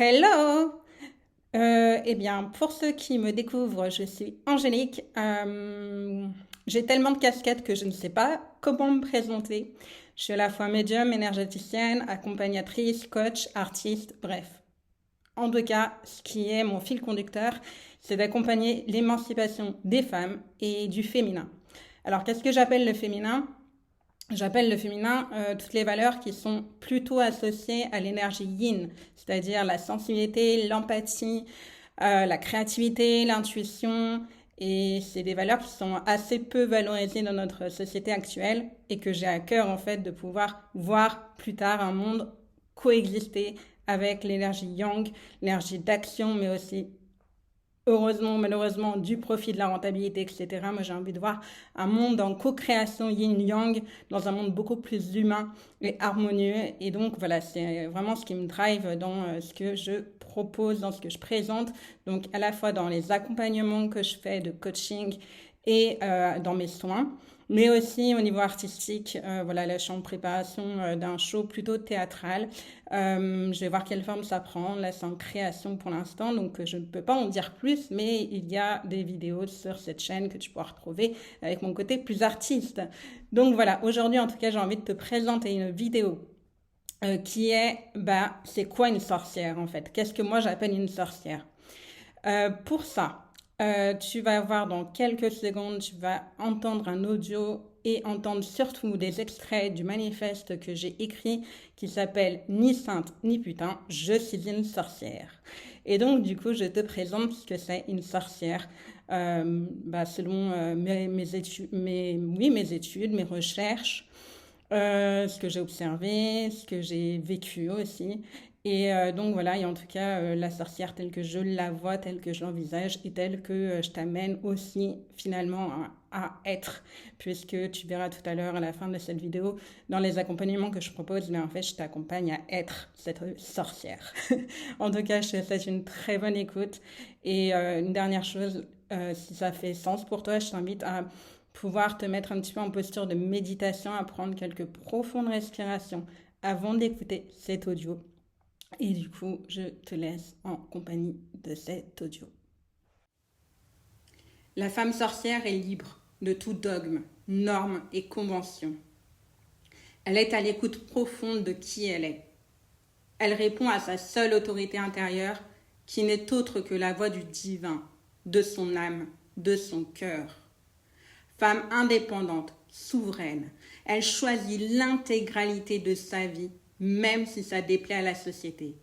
Hello! Eh bien, pour ceux qui me découvrent, je suis Angélique. J'ai tellement de casquettes que je ne sais pas comment me présenter. Je suis à la fois médium, énergéticienne, accompagnatrice, coach, artiste, bref. En tout cas, ce qui est mon fil conducteur, c'est d'accompagner l'émancipation des femmes et du féminin. Alors, qu'est-ce que j'appelle le féminin? J'appelle le féminin toutes les valeurs qui sont plutôt associées à l'énergie yin, c'est-à-dire la sensibilité, l'empathie, la créativité, l'intuition. Et c'est des valeurs qui sont assez peu valorisées dans notre société actuelle et que j'ai à cœur en fait de pouvoir voir plus tard un monde coexister avec l'énergie yang, l'énergie d'action, mais aussi heureusement, malheureusement, du profit, de la rentabilité, etc. Moi, j'ai envie de voir un monde en co-création yin-yang, dans un monde beaucoup plus humain et harmonieux. Et donc, voilà, c'est vraiment ce qui me drive dans ce que je propose, dans ce que je présente. Donc, à la fois dans les accompagnements que je fais de coaching et dans mes soins, mais aussi au niveau artistique. Voilà, là, je suis en préparation d'un show plutôt théâtral. Je vais voir quelle forme ça prend. Là, c'est en création pour l'instant, donc je ne peux pas en dire plus, mais il y a des vidéos sur cette chaîne que tu pourras retrouver avec mon côté plus artiste. Donc voilà, aujourd'hui, en tout cas, j'ai envie de te présenter une vidéo qui est, c'est quoi une sorcière en fait? Qu'est-ce que moi j'appelle une sorcière? Pour ça, tu vas voir dans quelques secondes, tu vas entendre un audio et entendre surtout des extraits du manifeste que j'ai écrit qui s'appelle Ni sainte ni putain, je suis une sorcière. Et donc du coup, je te présente ce que c'est une sorcière. Selon mes études, mes études, mes recherches, ce que j'ai observé, ce que j'ai vécu aussi. Et donc voilà, et en tout cas, la sorcière telle que je la vois, telle que je l'envisage, et telle que je t'amène aussi finalement à être, puisque tu verras tout à l'heure à la fin de cette vidéo, dans les accompagnements que je propose, mais en fait, je t'accompagne à être cette sorcière. En tout cas, je te souhaite une très bonne écoute. Et une dernière chose, si ça fait sens pour toi, je t'invite à pouvoir te mettre un petit peu en posture de méditation, à prendre quelques profondes respirations avant d'écouter cet audio. Et du coup, je te laisse en compagnie de cet audio. La femme sorcière est libre de tout dogme, norme et convention. Elle est à l'écoute profonde de qui elle est. Elle répond à sa seule autorité intérieure, qui n'est autre que la voix du divin, de son âme, de son cœur. Femme indépendante, souveraine, elle choisit l'intégralité de sa vie, même si ça déplaît à la société,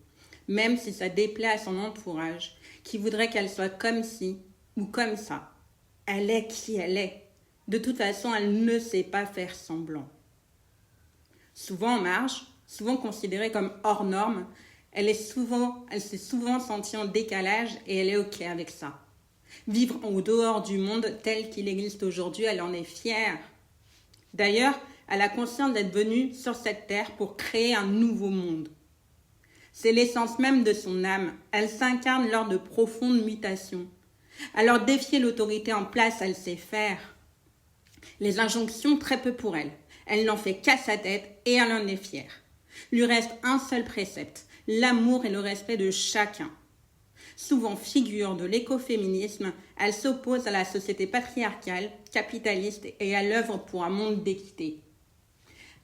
même si ça déplaît à son entourage, qui voudrait qu'elle soit comme ci ou comme ça. Elle est qui elle est. De toute façon, elle ne sait pas faire semblant. Souvent en marge, souvent considérée comme hors norme, elle s'est souvent sentie en décalage et elle est ok avec ça. Vivre au dehors du monde tel qu'il existe aujourd'hui, elle en est fière. D'ailleurs, elle a conscience d'être venue sur cette terre pour créer un nouveau monde. C'est l'essence même de son âme. Elle s'incarne lors de profondes mutations. Alors défier l'autorité en place, elle sait faire. Les injonctions, très peu pour elle. Elle n'en fait qu'à sa tête et elle en est fière. Lui reste un seul précepte, l'amour et le respect de chacun. Souvent figure de l'écoféminisme, elle s'oppose à la société patriarcale, capitaliste et à l'œuvre pour un monde d'équité.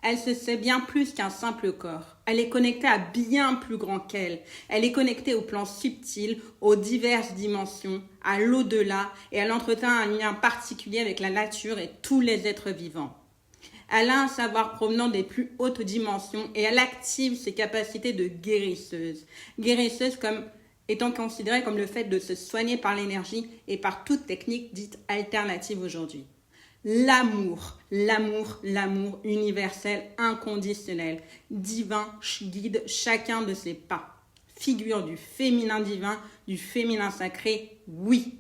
Elle se sait bien plus qu'un simple corps. Elle est connectée à bien plus grand qu'elle. Elle est connectée au plan subtil, aux diverses dimensions, à l'au-delà, et elle entretient un lien particulier avec la nature et tous les êtres vivants. Elle a un savoir provenant des plus hautes dimensions et elle active ses capacités de guérisseuse. Guérisseuse étant considérée comme le fait de se soigner par l'énergie et par toute technique dite alternative aujourd'hui. L'amour, l'amour, l'amour universel, inconditionnel, divin, guide chacun de ses pas. Figure du féminin divin, du féminin sacré, oui.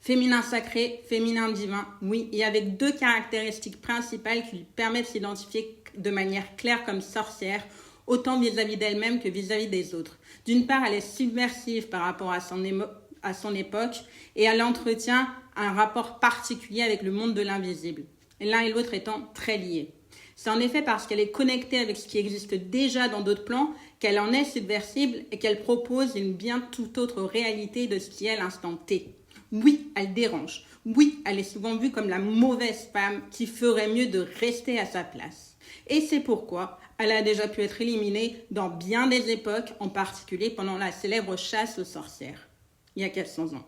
Féminin sacré, féminin divin, oui, et avec deux caractéristiques principales qui lui permettent de s'identifier de manière claire comme sorcière, autant vis-à-vis d'elle-même que vis-à-vis des autres. D'une part, elle est subversive par rapport à son époque et elle entretient un rapport particulier avec le monde de l'invisible, l'un et l'autre étant très liés. C'est en effet parce qu'elle est connectée avec ce qui existe déjà dans d'autres plans qu'elle en est subversible et qu'elle propose une bien toute autre réalité de ce qui est l'instant T. Oui, elle dérange. Oui, elle est souvent vue comme la mauvaise femme qui ferait mieux de rester à sa place. Et c'est pourquoi elle a déjà pu être éliminée dans bien des époques, en particulier pendant la célèbre chasse aux sorcières, il y a 400 ans.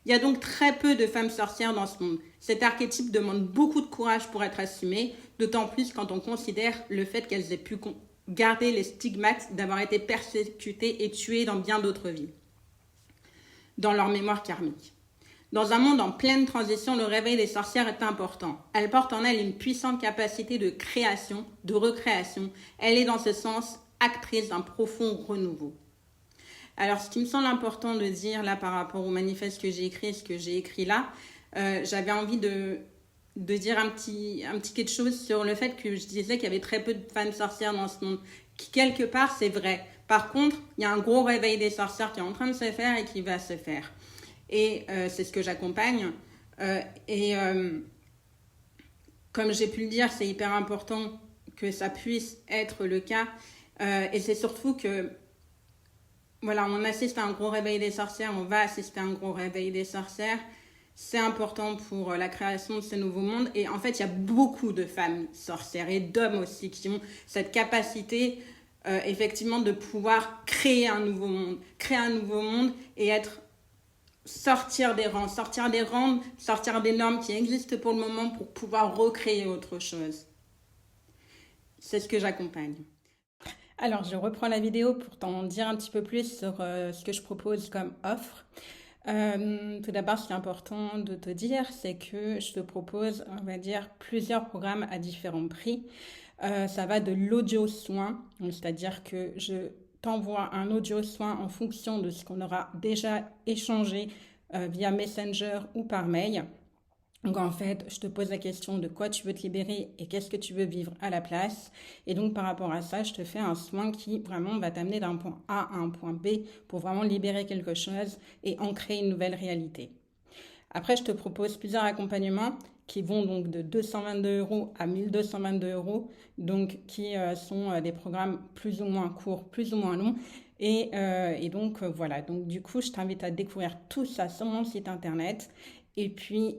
Il y a donc très peu de femmes sorcières dans ce monde. Cet archétype demande beaucoup de courage pour être assumé, d'autant plus quand on considère le fait qu'elles aient pu garder les stigmates d'avoir été persécutées et tuées dans bien d'autres vies, dans leur mémoire karmique. Dans un monde en pleine transition, le réveil des sorcières est important. Elle porte en elle une puissante capacité de création, de recréation. Elle est dans ce sens actrice d'un profond renouveau. Alors, ce qui me semble important de dire là par rapport au manifeste que j'ai écrit, ce que j'ai écrit là, j'avais envie de dire un petit quelque chose sur le fait que je disais qu'il y avait très peu de femmes sorcières dans ce monde. Qui, quelque part, c'est vrai. Par contre, il y a un gros réveil des sorcières qui est en train de se faire et qui va se faire. Et c'est ce que j'accompagne. Comme j'ai pu le dire, c'est hyper important que ça puisse être le cas. Et c'est surtout que voilà, on assiste à un gros réveil des sorcières, on va assister à un gros réveil des sorcières. C'est important pour la création de ce nouveau monde. Et en fait, il y a beaucoup de femmes sorcières et d'hommes aussi qui ont cette capacité, effectivement, de pouvoir créer un nouveau monde. Créer un nouveau monde et sortir des rangs, sortir des normes qui existent pour le moment pour pouvoir recréer autre chose. C'est ce que j'accompagne. Alors, je reprends la vidéo pour t'en dire un petit peu plus sur ce que je propose comme offre. Tout d'abord, ce qui est important de te dire, c'est que je te propose, on va dire, plusieurs programmes à différents prix. Ça va de l'audio soin, c'est-à-dire que je t'envoie un audio soin en fonction de ce qu'on aura déjà échangé via Messenger ou par mail. Donc en fait, je te pose la question de quoi tu veux te libérer et qu'est-ce que tu veux vivre à la place. Et donc par rapport à ça, je te fais un soin qui vraiment va t'amener d'un point A à un point B pour vraiment libérer quelque chose et ancrer une nouvelle réalité. Après, je te propose plusieurs accompagnements qui vont donc de 222 € à 1222 €, donc qui sont des programmes plus ou moins courts, plus ou moins longs. Et donc voilà, donc du coup, je t'invite à découvrir tout ça sur mon site internet. Et puis,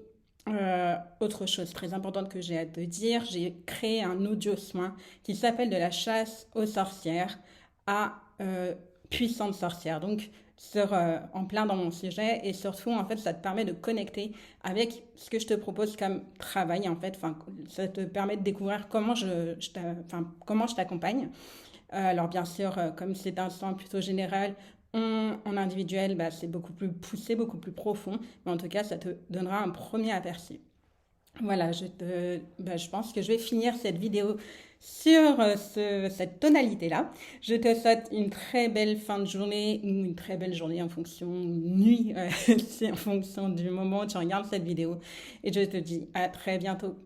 autre chose très importante que j'ai à te dire, j'ai créé un audio soin qui s'appelle de la chasse aux sorcières à puissante sorcière. Donc, en plein dans mon sujet et surtout, en fait, ça te permet de connecter avec ce que je te propose comme travail, en fait. Enfin, ça te permet de découvrir comment comment je t'accompagne. Alors, bien sûr, comme c'est un soin plutôt général, en individuel, bah, c'est beaucoup plus poussé, beaucoup plus profond. Mais en tout cas, ça te donnera un premier aperçu. Voilà, je pense que je vais finir cette vidéo sur cette tonalité-là. Je te souhaite une très belle fin de journée ou une très belle journée en fonction, nuit, c'est en fonction du moment où tu regardes cette vidéo. Et je te dis à très bientôt.